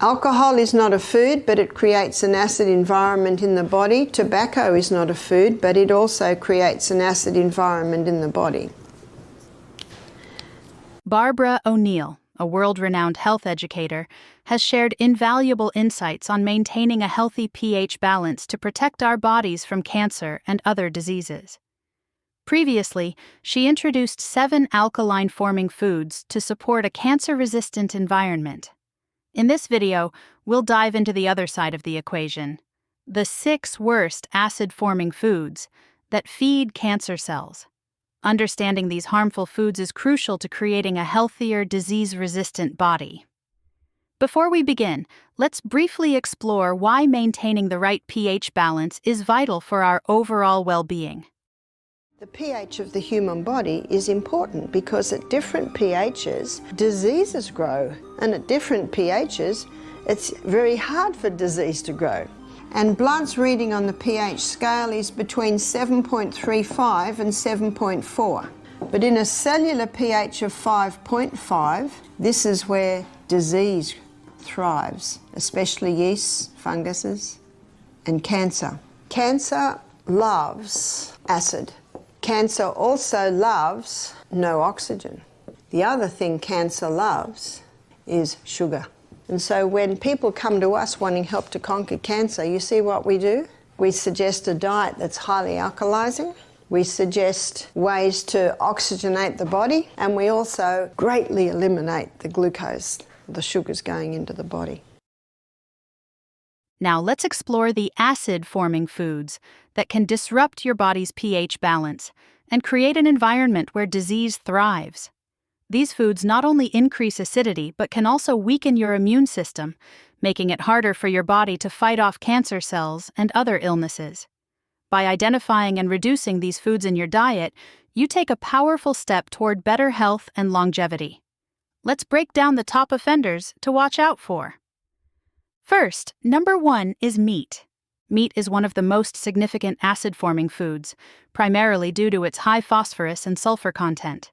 Alcohol is not a food, but it creates an acid environment in the body. Tobacco is not a food, but it also creates an acid environment in the body. Barbara O'Neill, a world-renowned health educator, has shared invaluable insights on maintaining a healthy pH balance to protect our bodies from cancer and other diseases. Previously, she introduced 7 alkaline-forming foods to support a cancer-resistant environment. In this video, we'll dive into the other side of the equation, the 6 worst acid-forming foods that feed cancer cells. Understanding these harmful foods is crucial to creating a healthier, disease-resistant body. Before we begin, let's briefly explore why maintaining the right pH balance is vital for our overall well-being. The pH of the human body is important because at different pHs, diseases grow, and at different pHs, it's very hard for disease to grow. And blood's reading on the pH scale is between 7.35 and 7.4. But in a cellular pH of 5.5, this is where disease thrives, especially yeasts, funguses, and cancer. Cancer loves acid. Cancer also loves no oxygen. The other thing cancer loves is sugar. And so when people come to us wanting help to conquer cancer, you see what we do? We suggest a diet that's highly alkalizing. We suggest ways to oxygenate the body, and we also greatly eliminate the glucose, the sugars going into the body. Now let's explore the acid-forming foods that can disrupt your body's pH balance and create an environment where disease thrives. These foods not only increase acidity but can also weaken your immune system, making it harder for your body to fight off cancer cells and other illnesses. By identifying and reducing these foods in your diet, you take a powerful step toward better health and longevity. Let's break down the top offenders to watch out for. First, number 1 is meat. Meat is one of the most significant acid-forming foods, primarily due to its high phosphorus and sulfur content.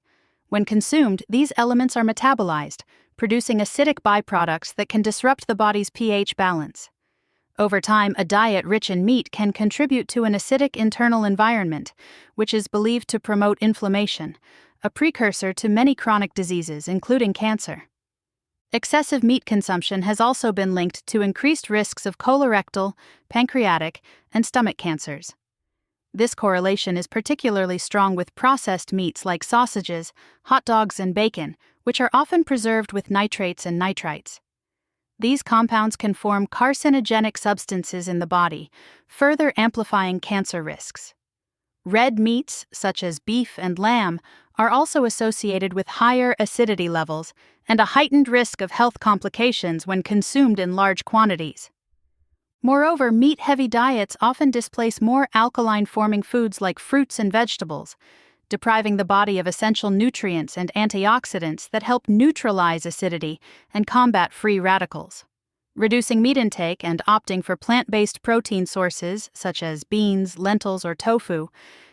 When consumed, these elements are metabolized, producing acidic byproducts that can disrupt the body's pH balance. Over time, a diet rich in meat can contribute to an acidic internal environment, which is believed to promote inflammation, a precursor to many chronic diseases, including cancer. Excessive meat consumption has also been linked to increased risks of colorectal, pancreatic, and stomach cancers. This correlation is particularly strong with processed meats like sausages, hot dogs, and bacon, which are often preserved with nitrates and nitrites. These compounds can form carcinogenic substances in the body, further amplifying cancer risks. Red meats, such as beef and lamb, are also associated with higher acidity levels and a heightened risk of health complications when consumed in large quantities. Moreover, meat-heavy diets often displace more alkaline-forming foods like fruits and vegetables, depriving the body of essential nutrients and antioxidants that help neutralize acidity and combat free radicals. Reducing meat intake and opting for plant-based protein sources, such as beans, lentils, or tofu,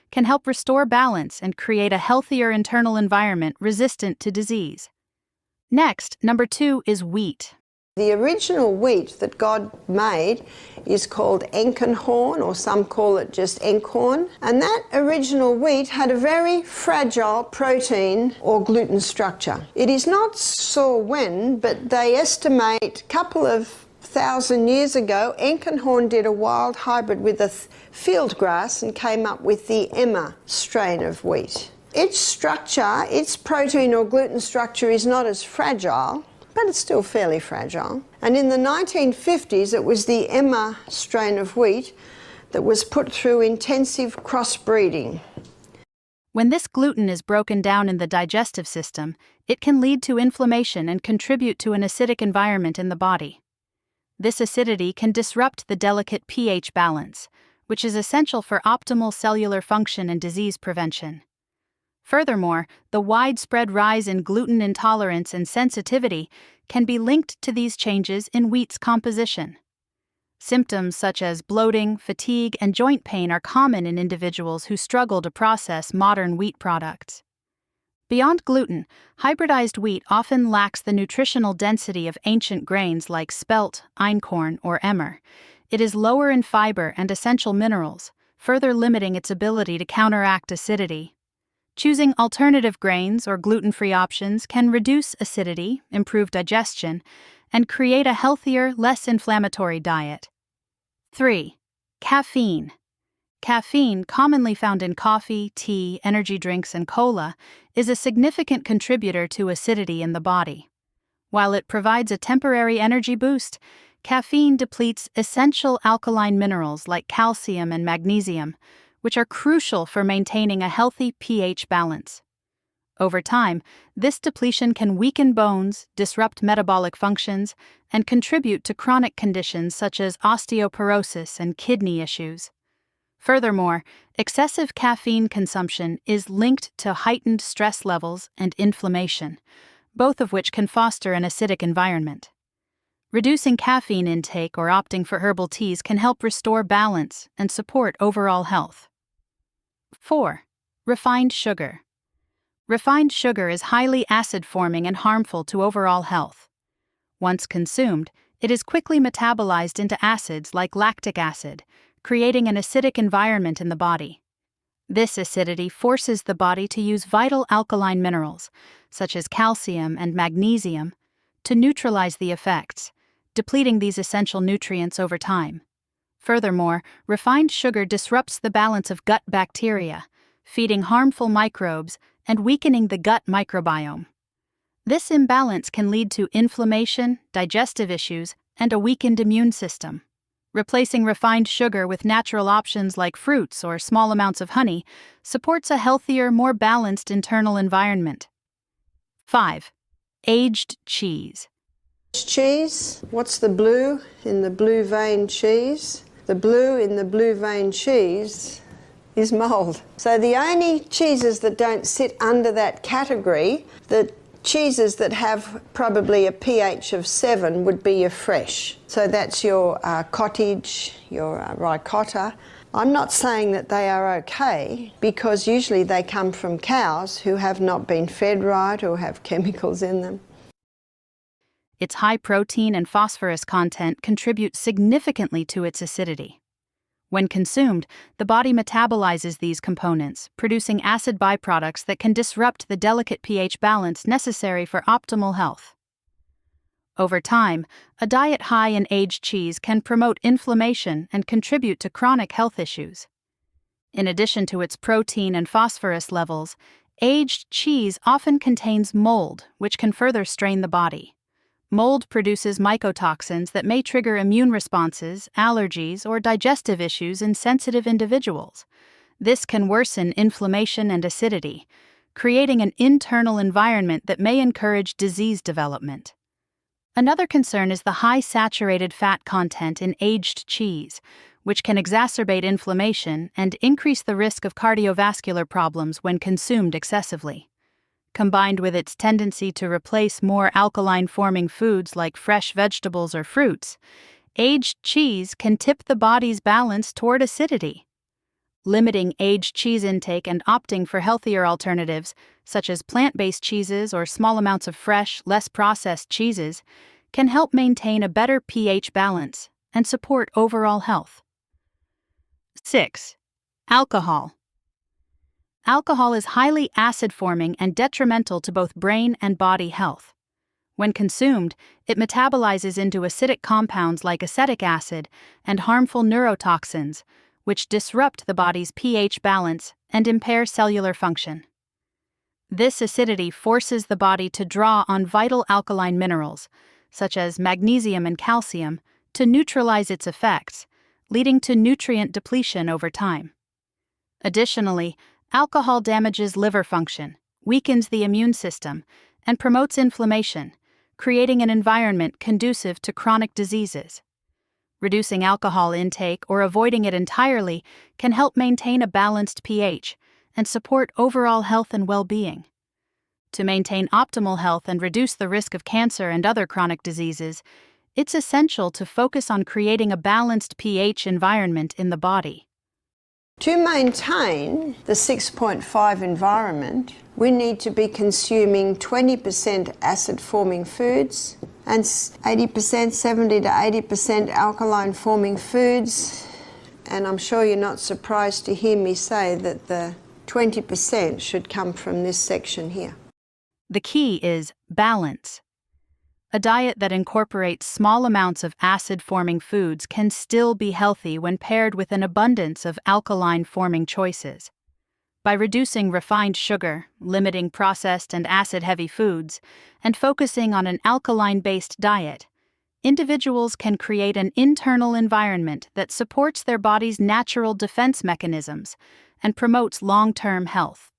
can help restore balance and create a healthier internal environment resistant to disease. Next, number 2 is wheat. The original wheat that God made is called Enkenhorn, or some call it just Enkhorn. And that original wheat had a very fragile protein or gluten structure. It is not sure when, but they estimate a couple of 1,000 years ago, Enkenhorn did a wild hybrid with a field grass and came up with the Emma strain of wheat. Its structure, its protein or gluten structure is not as fragile, but it's still fairly fragile. And in the 1950s, it was the Emma strain of wheat that was put through intensive crossbreeding. When this gluten is broken down in the digestive system, it can lead to inflammation and contribute to an acidic environment in the body. This acidity can disrupt the delicate pH balance, which is essential for optimal cellular function and disease prevention. Furthermore, the widespread rise in gluten intolerance and sensitivity can be linked to these changes in wheat's composition. Symptoms such as bloating, fatigue, and joint pain are common in individuals who struggle to process modern wheat products. Beyond gluten, hybridized wheat often lacks the nutritional density of ancient grains like spelt, einkorn, or emmer. It is lower in fiber and essential minerals, further limiting its ability to counteract acidity. Choosing alternative grains or gluten-free options can reduce acidity, improve digestion, and create a healthier, less inflammatory diet. 3. Caffeine. Caffeine, commonly found in coffee, tea, energy drinks, and cola, is a significant contributor to acidity in the body. While it provides a temporary energy boost, caffeine depletes essential alkaline minerals like calcium and magnesium, which are crucial for maintaining a healthy pH balance. Over time, this depletion can weaken bones, disrupt metabolic functions, and contribute to chronic conditions such as osteoporosis and kidney issues. Furthermore, excessive caffeine consumption is linked to heightened stress levels and inflammation, both of which can foster an acidic environment. Reducing caffeine intake or opting for herbal teas can help restore balance and support overall health. 4. Refined sugar. Refined sugar is highly acid-forming and harmful to overall health. Once consumed, it is quickly metabolized into acids like lactic acid, creating an acidic environment in the body. This acidity forces the body to use vital alkaline minerals, such as calcium and magnesium, to neutralize the effects, depleting these essential nutrients over time. Furthermore, refined sugar disrupts the balance of gut bacteria, feeding harmful microbes and weakening the gut microbiome. This imbalance can lead to inflammation, digestive issues, and a weakened immune system. Replacing refined sugar with natural options like fruits or small amounts of honey supports a healthier, more balanced internal environment. 5. Aged cheese. Cheese. What's the blue in the blue vein cheese? The blue in the blue vein cheese is mold. So the only cheeses that don't sit under that category, the cheeses that have probably a pH of 7 would be your fresh. So that's your cottage, your ricotta. I'm not saying that they are okay, because usually they come from cows who have not been fed right or have chemicals in them. Its high protein and phosphorus content contribute significantly to its acidity. When consumed, the body metabolizes these components, producing acid byproducts that can disrupt the delicate pH balance necessary for optimal health. Over time, a diet high in aged cheese can promote inflammation and contribute to chronic health issues. In addition to its protein and phosphorus levels, aged cheese often contains mold, which can further strain the body. Mold produces mycotoxins that may trigger immune responses, allergies, or digestive issues in sensitive individuals. This can worsen inflammation and acidity, creating an internal environment that may encourage disease development. Another concern is the high saturated fat content in aged cheese, which can exacerbate inflammation and increase the risk of cardiovascular problems when consumed excessively. Combined with its tendency to replace more alkaline-forming foods like fresh vegetables or fruits, aged cheese can tip the body's balance toward acidity. Limiting aged cheese intake and opting for healthier alternatives, such as plant-based cheeses or small amounts of fresh, less processed cheeses, can help maintain a better pH balance and support overall health. 6. Alcohol. Alcohol is highly acid-forming and detrimental to both brain and body health. When consumed, it metabolizes into acidic compounds like acetic acid and harmful neurotoxins, which disrupt the body's pH balance and impair cellular function. This acidity forces the body to draw on vital alkaline minerals, such as magnesium and calcium, to neutralize its effects, leading to nutrient depletion over time. Additionally, alcohol damages liver function, weakens the immune system, and promotes inflammation, creating an environment conducive to chronic diseases. Reducing alcohol intake or avoiding it entirely can help maintain a balanced pH and support overall health and well-being. To maintain optimal health and reduce the risk of cancer and other chronic diseases, it's essential to focus on creating a balanced pH environment in the body. To maintain the 6.5 environment, we need to be consuming 20% acid-forming foods and 80%, 70 to 80% alkaline-forming foods. And I'm sure you're not surprised to hear me say that the 20% should come from this section here. The key is balance. A diet that incorporates small amounts of acid-forming foods can still be healthy when paired with an abundance of alkaline-forming choices. By reducing refined sugar, limiting processed and acid-heavy foods, and focusing on an alkaline-based diet, individuals can create an internal environment that supports their body's natural defense mechanisms and promotes long-term health.